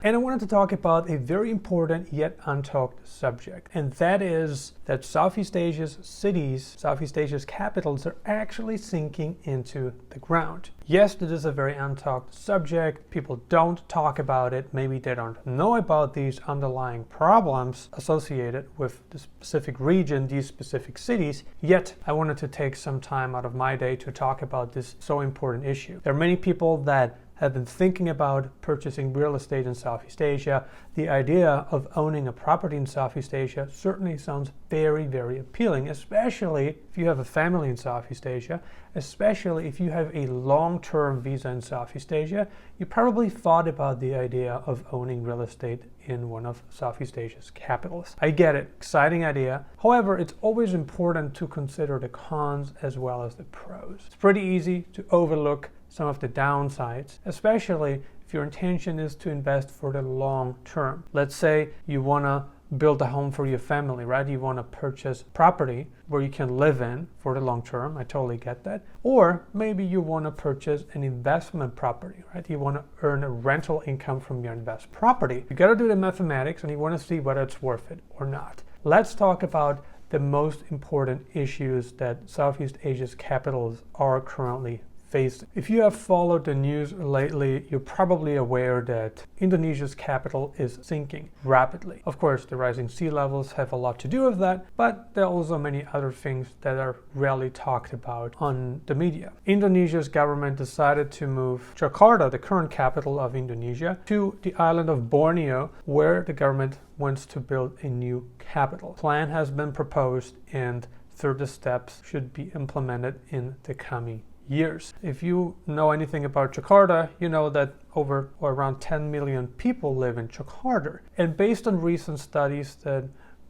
And I wanted to talk about a very important yet untalked subject, and that is that Southeast Asia's cities, Southeast Asia's capitals are actually sinking into the ground. Yes, this is a very untalked subject. People don't talk about it. Maybe they don't know about these underlying problems associated with the specific region, these specific cities. Yet, I wanted to take some time out of my day to talk about this so important issue. There are many people that have been thinking about purchasing real estate in Southeast Asia. The idea of owning a property in Southeast Asia certainly sounds very, very appealing, especially if you have a family in Southeast Asia, especially if you have a long-term visa in Southeast Asia. You probably thought about the idea of owning real estate in one of Southeast Asia's capitals. I get it, exciting idea. However, it's always important to consider the cons as well as the pros. It's pretty easy to overlook some of the downsides, especially if your intention is to invest for the long term. Let's say you want to build a home for your family, right? You want to purchase property where you can live in for the long term. I totally get that. Or maybe you want to purchase an investment property, right? You want to earn a rental income from your invest property. You got to do the mathematics and you want to see whether it's worth it or not. Let's talk about the most important issues that Southeast Asia's capitals are currently facing. If you have followed the news lately, you're probably aware that Indonesia's capital is sinking rapidly. Of course, the rising sea levels have a lot to do with that, but there are also many other things that are rarely talked about on the media. Indonesia's government decided to move Jakarta, the current capital of Indonesia, to the island of Borneo, where the government wants to build a new capital. Plan has been proposed and further steps should be implemented in the coming years. If you know anything about Jakarta, you know that over or around 10 million people live in Jakarta. And based on recent studies that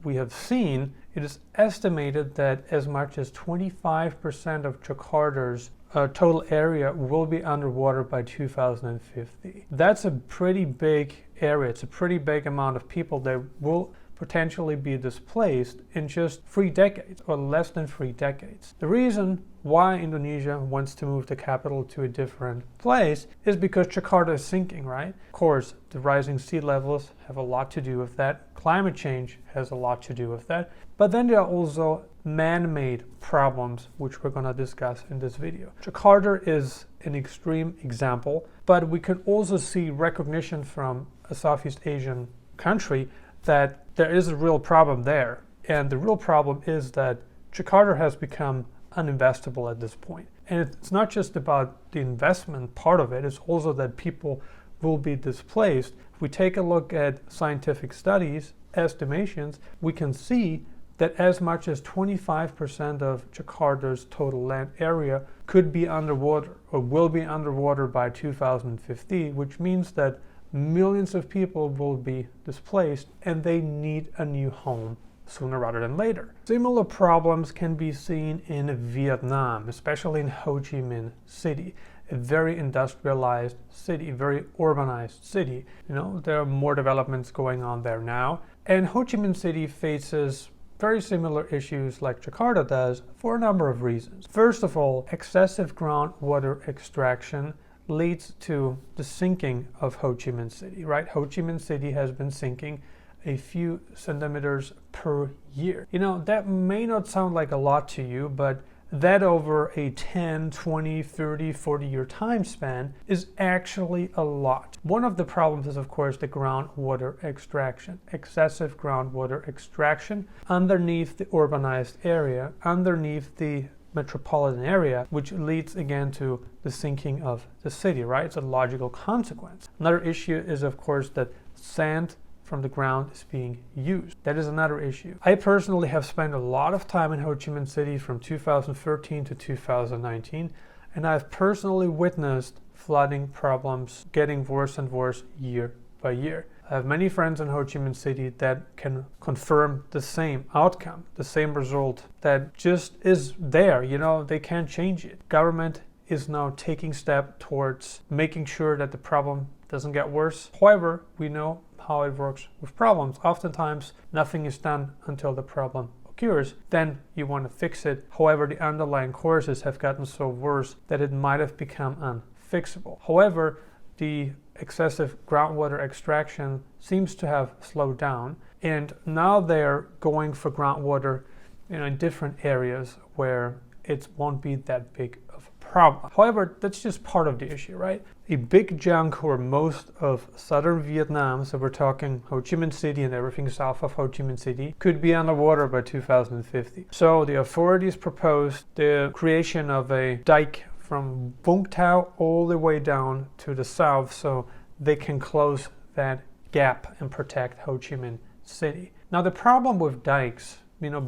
we have seen, it is estimated that as much as 25% of Jakarta's total area will be underwater by 2050. That's a pretty big area. It's a pretty big amount of people that will potentially be displaced in just 3 decades or less than 3 decades. The reason why Indonesia wants to move the capital to a different place is because Jakarta is sinking, right? Of course, the rising sea levels have a lot to do with that. Climate change has a lot to do with that. But then there are also man-made problems, which we're going to discuss in this video. Jakarta is an extreme example, but we can also see recognition from a Southeast Asian country that there is a real problem there. And the real problem is that Jakarta has become uninvestable at this point. And it's not just about the investment part of it, it's also that people will be displaced. If we take a look at scientific studies, estimations, we can see that as much as 25% of Jakarta's total land area could be underwater or will be underwater by 2050, which means that millions of people will be displaced and they need a new home sooner rather than later. Similar problems can be seen in Vietnam, especially in Ho Chi Minh City, a very industrialized city, very urbanized city. You know, there are more developments going on there now. And Ho Chi Minh City faces very similar issues like Jakarta does for a number of reasons. First of all, excessive groundwater extraction leads to the sinking of Ho Chi Minh City, right? Ho Chi Minh City has been sinking a few centimeters per year. You know, that may not sound like a lot to you, but that over a 10, 20, 30, 40-year time span is actually a lot. One of the problems is, of course, the groundwater extraction, excessive groundwater extraction underneath the urbanized area, underneath the metropolitan area, which leads again to the sinking of the city, right? It's a logical consequence. Another issue is, of course, that sand from the ground is being used. That is another issue. I personally have spent a lot of time in Ho Chi Minh City from 2013 to 2019, and I've personally witnessed flooding problems getting worse and worse year by year. I have many friends in Ho Chi Minh City that can confirm the same outcome, the same result that just is there. You know, they can't change it. Government is now taking steps towards making sure that the problem doesn't get worse. However, we know how it works with problems. Oftentimes, nothing is done until the problem occurs. Then you want to fix it. However, the underlying causes have gotten so worse that it might have become unfixable. However, the excessive groundwater extraction seems to have slowed down, and now they're going for groundwater, in different areas where it won't be that big of a problem. However, that's just part of the issue, right? A big chunk or most of southern Vietnam, so we're talking Ho Chi Minh City and everything south of Ho Chi Minh City, could be underwater by 2050. So the authorities proposed the creation of a dike from Vung Tau all the way down to the south so they can close that gap and protect Ho Chi Minh City. Now the problem with dikes,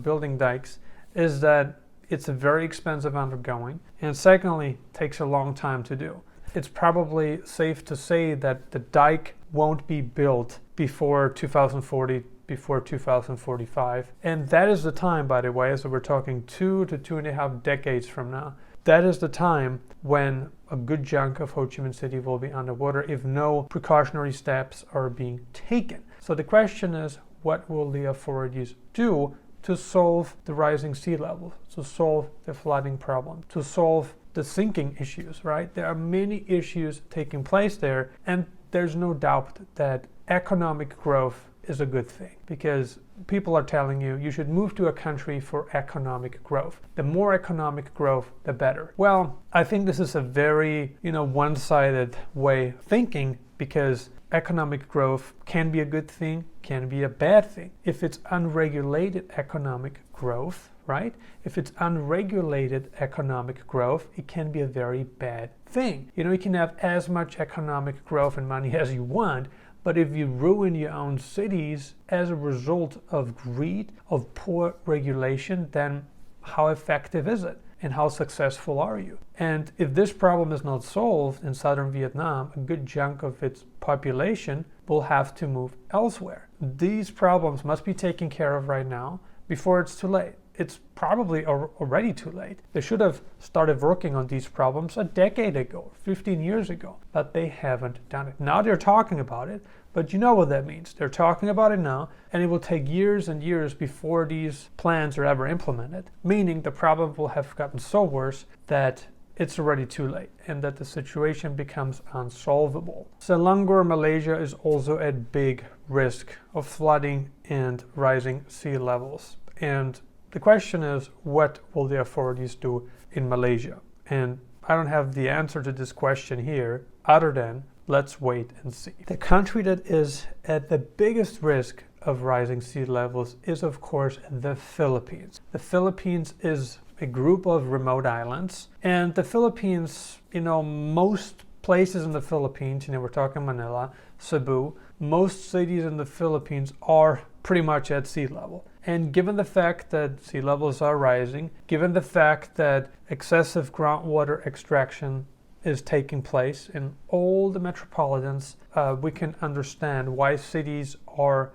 building dikes, is that it's a very expensive undergoing, and secondly, takes a long time to do. It's probably safe to say that the dike won't be built before 2040, before 2045. And that is the time, by the way, so we're talking 2 to 2.5 decades from now. That is the time when a good chunk of Ho Chi Minh City will be underwater if no precautionary steps are being taken. So the question is, what will the authorities do to solve the rising sea level, to solve the flooding problem, to solve the sinking issues, right? There are many issues taking place there, and there's no doubt that economic growth is a good thing, because people are telling you you should move to a country for economic growth. The more economic growth, the better. Well, I think this is a very, one-sided way of thinking, because economic growth can be a good thing, can be a bad thing. If it's unregulated economic growth, right? If it's unregulated economic growth, it can be a very bad thing. You can have as much economic growth and money as you want, but if you ruin your own cities as a result of greed, of poor regulation, then how effective is it? And how successful are you? And if this problem is not solved in southern Vietnam, a good chunk of its population will have to move elsewhere. These problems must be taken care of right now before it's too late. It's probably already too late. They should have started working on these problems a decade ago, 15 years ago, but they haven't done it. Now they're talking about it, but you know what that means. They're talking about it now, and it will take years and years before these plans are ever implemented, meaning the problem will have gotten so worse that it's already too late and that the situation becomes unsolvable. Selangor, Malaysia is also at big risk of flooding and rising sea levels. And the question is, what will the authorities do in Malaysia? And I don't have the answer to this question here, other than let's wait and see. The country that is at the biggest risk of rising sea levels is, of course, the Philippines. The Philippines is a group of remote islands, and the Philippines, most places in the Philippines, we're talking Manila, Cebu, most cities in the Philippines are pretty much at sea level. And given the fact that sea levels are rising, given the fact that excessive groundwater extraction is taking place in all the metropolitans, we can understand why cities are,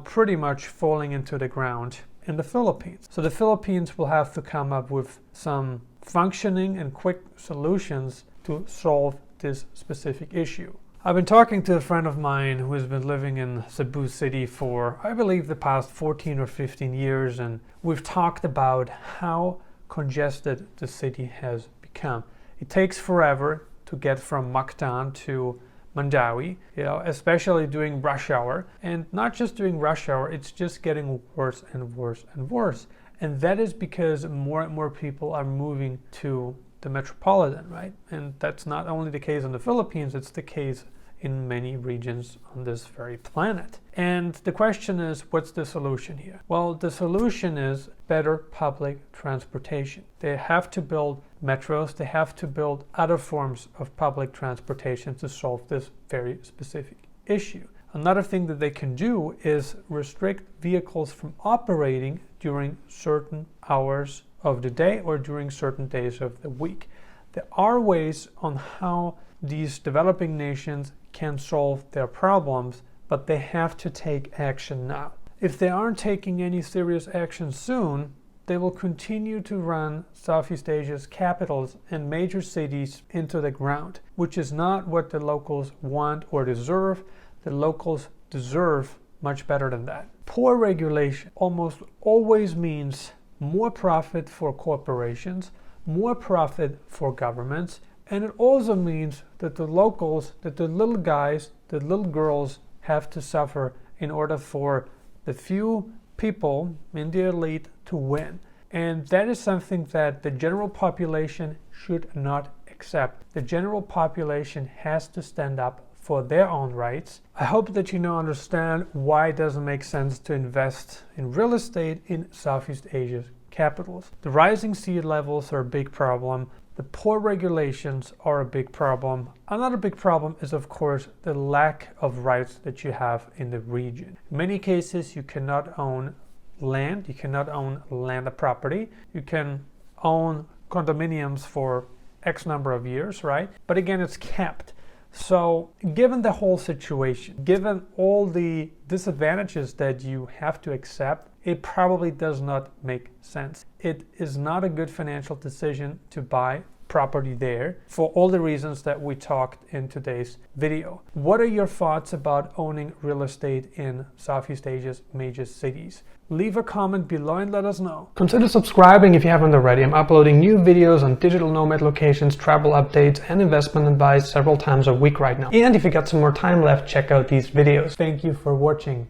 pretty much falling into the ground in the Philippines. So the Philippines will have to come up with some functioning and quick solutions to solve this specific issue. I've been talking to a friend of mine who has been living in Cebu City for, I believe, the past 14 or 15 years, and we've talked about how congested the city has become. It takes forever to get from Mactan to Mandawi, especially during rush hour. And not just during rush hour, it's just getting worse and worse and worse. And that is because more and more people are moving to the metropolitan, right? And that's not only the case in the Philippines, it's the case in many regions on this very planet. And the question is, what's the solution here? Well, the solution is better public transportation. They have to build metros, they have to build other forms of public transportation to solve this very specific issue. Another thing that they can do is restrict vehicles from operating during certain hours of the day or during certain days of the week. There are ways on how these developing nations can solve their problems, but they have to take action now. If they aren't taking any serious action soon, they will continue to run Southeast Asia's capitals and major cities into the ground, which is not what the locals want or deserve. The locals deserve much better than that. Poor regulation almost always means more profit for corporations, more profit for governments, And it also means that the locals, that the little guys, the little girls have to suffer in order for the few people in the elite to win. And that is something that the general population should not accept. The general population has to stand up for their own rights. I hope that you now understand why it doesn't make sense to invest in real estate in Southeast Asia's capitals. The rising sea levels are a big problem. The poor regulations are a big problem. Another big problem is, of course, the lack of rights that you have in the region. In many cases, you cannot own land. You cannot own land or property. You can own condominiums for X number of years, right? But again, it's capped. So given the whole situation, given all the disadvantages that you have to accept, it probably does not make sense. It is not a good financial decision to buy property there for all the reasons that we talked in today's video. What are your thoughts about owning real estate in Southeast Asia's major cities? Leave a comment below and let us know. Consider subscribing if you haven't already. I'm uploading new videos on digital nomad locations, travel updates, and investment advice several times a week right now. And if you got some more time left, check out these videos. Thank you for watching.